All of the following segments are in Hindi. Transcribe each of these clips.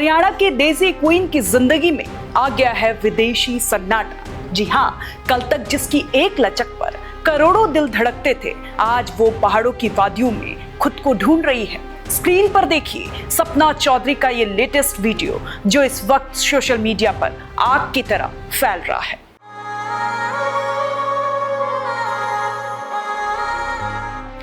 हरियाणा के देसी क्वीन की जिंदगी में आ गया है विदेशी सन्नाटा। जी हाँ, कल तक जिसकी एक लचक पर करोड़ों दिल धड़कते थे, आज वो पहाड़ों की वादियों में खुद को ढूंढ रही है। स्क्रीन पर देखिए सपना चौधरी का ये लेटेस्ट वीडियो जो इस वक्त सोशल मीडिया पर आग की तरह फैल रहा है।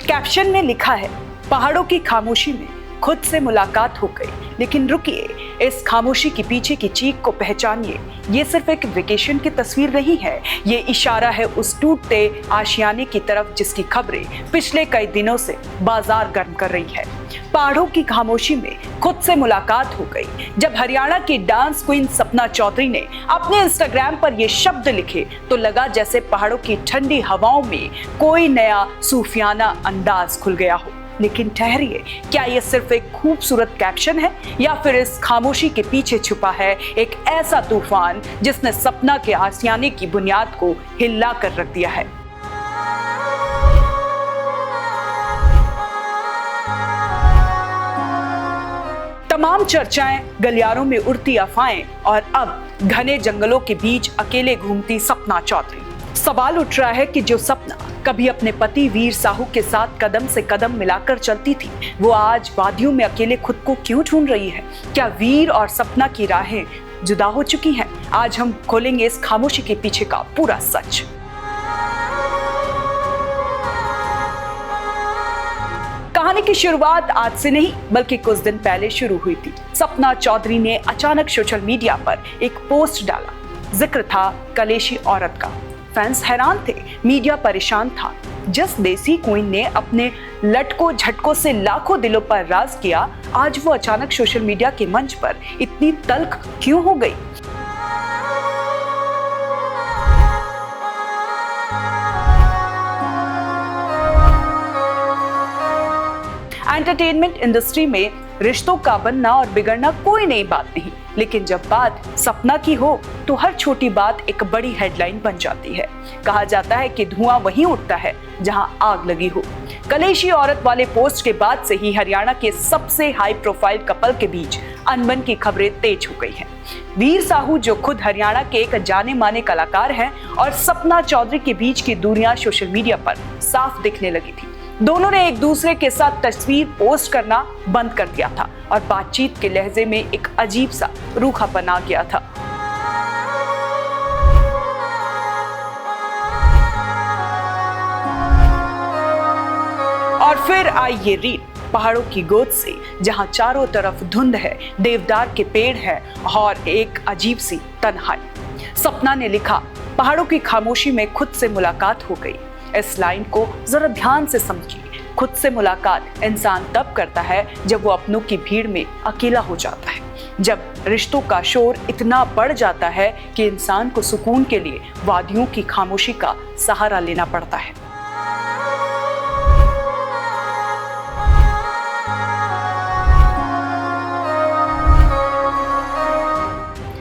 कैप्शन में लिखा है, पहाड़ों की खामोशी में खुद से मुलाकात हो गई, लेकिन रुकिए, इस खामोशी के पीछे की चीख को पहचानिए। ये सिर्फ एक वेकेशन की तस्वीर नहीं है, ये इशारा है उस टूटते आशियाने की तरफ जिसकी खबरें पिछले कई दिनों से बाजार गर्म कर रही है। पहाड़ों की खामोशी में खुद से मुलाकात हो गई। जब हरियाणा की डांस क्वीन सपना चौधरी ने अपने इंस्टाग्राम पर ये शब्द लिखे तो लगा जैसे पहाड़ों की ठंडी हवाओं में कोई नया सूफियाना अंदाज खुल गया हो। लेकिन ठहरिए, क्या ये सिर्फ एक खूबसूरत कैप्शन है या फिर इस खामोशी के पीछे छुपा है एक ऐसा तूफान जिसने सपना के आशियाने की बुनियाद को हिला कर रख दिया है। तमाम चर्चाएं, गलियारों में उड़ती अफवाहें और अब घने जंगलों के बीच अकेले घूमती सपना चौधरी। सवाल उठ रहा है कि जो सपना कभी अपने पति वीर साहू के साथ कदम से कदम मिलाकर चलती थी, वो आज वादियों में अकेले खुद को क्यों ढूंढ रही है? क्या वीर और सपना की राहें जुदा हो चुकी हैं? आज हम खोलेंगे इस खामोशी के पीछे का पूरा सच। कहानी की शुरुआत आज से नहीं बल्कि कुछ दिन पहले शुरू हुई थी। सपना चौधरी ने अचानक सोशल मीडिया पर एक पोस्ट डाला। जिक्र था कलेशी औरत का। फैंस हैरान थे, मीडिया परेशान था। जिस देसी क्वीन ने अपने लटकों झटकों से लाखों दिलों पर राज किया, आज वो अचानक सोशल मीडिया के मंच पर इतनी तल्ख क्यों हो गई? एंटरटेनमेंट इंडस्ट्री में रिश्तों का बनना और बिगड़ना कोई नई बात नहीं, लेकिन जब बात सपना की हो तो हर छोटी बात एक बड़ी हेडलाइन बन जाती है। कहा जाता है कि धुआं वहीं उठता है जहां आग लगी हो। कलेशी औरत वाले पोस्ट के बाद से ही हरियाणा के सबसे हाई प्रोफाइल कपल के बीच अनबन की खबरें तेज हो गई हैं। वीर साहू जो खुद हरियाणा के एक जाने माने कलाकार हैं और सपना चौधरी के बीच की दूरियां सोशल मीडिया पर साफ दिखने लगी थी। दोनों ने एक दूसरे के साथ तस्वीर पोस्ट करना बंद कर दिया था और बातचीत के लहजे में एक अजीब सा रूखापन आ गया था। और फिर आई ये रील पहाड़ों की गोद से, जहां चारों तरफ धुंध है, देवदार के पेड़ है और एक अजीब सी तन्हाई। सपना ने लिखा, पहाड़ों की खामोशी में खुद से मुलाकात हो गई। इस लाइन को जरा ध्यान से समझिए। खुद से मुलाकात इंसान तब करता है जब वो अपनों की भीड़ में अकेला हो जाता है, जब रिश्तों का शोर इतना बढ़ जाता है कि इंसान को सुकून के लिए वादियों की खामोशी का सहारा लेना पड़ता है।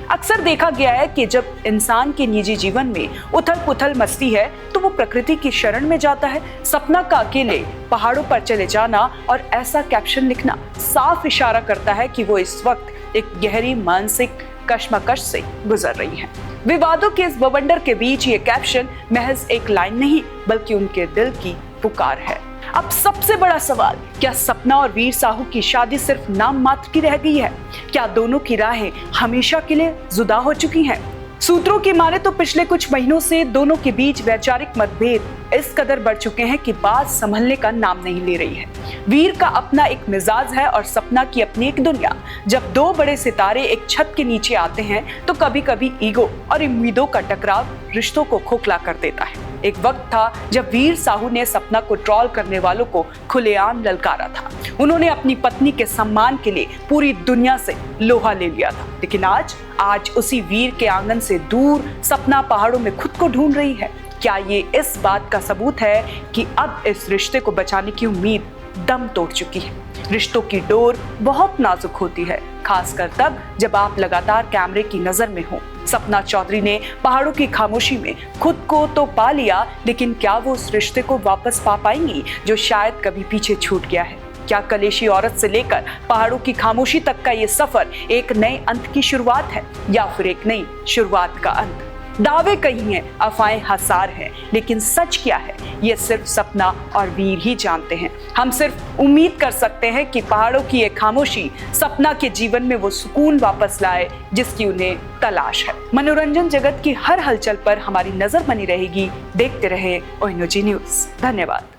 अक्सर देखा गया है कि जब इंसान के निजी जीवन में उथल पुथल मस्ती है तो वो प्रकृति की शरण में जाता है। सपना का अकेले पहाड़ों पर चले जाना और ऐसा कैप्शन लिखना साफ इशारा करता है कि वो इस वक्त एक गहरी मानसिक कश्मकश से गुजर रही है। विवादों के इस बवंडर के बीच ये कैप्शन महज एक लाइन नहीं बल्कि उनके दिल की पुकार है। अब सबसे बड़ा सवाल, क्या सपना और वीर साहू की शादी सिर्फ नाम मात्र की रह गई है? क्या दोनों की राहें हमेशा के लिए जुदा हो चुकी हैं? सूत्रों की माने तो पिछले कुछ महीनों से दोनों के बीच वैचारिक मतभेद इस कदर बढ़ चुके हैं कि बात संभलने का नाम नहीं ले रही है। वीर का अपना एक मिजाज है और सपना की अपनी एक दुनिया। जब दो बड़े सितारे एक छत के नीचे आते हैं तो कभी कभी ईगो और उम्मीदों का टकराव रिश्तों को खोखला कर देता है। एक वक्त था जब वीर साहू ने सपना को ट्रोल करने वालों को खुलेआम ललकारा था। उन्होंने अपनी पत्नी के सम्मान के लिए पूरी दुनिया से लोहा ले लिया था, लेकिन आज उसी वीर के आंगन से दूर सपना पहाड़ों में खुद को ढूंढ रही है। क्या ये इस बात का सबूत है कि अब इस रिश्ते को बचाने की उम्मीद दम तोड़ चुकी है? रिश्तों की डोर बहुत नाजुक होती है, खासकर तब जब आप लगातार कैमरे की नजर में हो। सपना चौधरी ने पहाड़ों की खामोशी में खुद को तो पा लिया, लेकिन क्या वो उस रिश्ते को वापस पा पाएंगी जो शायद कभी पीछे छूट गया है? क्या कलेशी औरत से लेकर पहाड़ों की खामोशी तक का ये सफर एक नए अंत की शुरुआत है या फिर एक नई शुरुआत का अंत? दावे कही हैं, अफवाहें हसार हैं, लेकिन सच क्या है ये सिर्फ सपना और वीर ही जानते हैं। हम सिर्फ उम्मीद कर सकते हैं कि पहाड़ों की ये खामोशी सपना के जीवन में वो सुकून वापस लाए जिसकी उन्हें तलाश है। मनोरंजन जगत की हर हलचल पर हमारी नजर बनी रहेगी। देखते रहे ओएनओजी न्यूज़। धन्यवाद।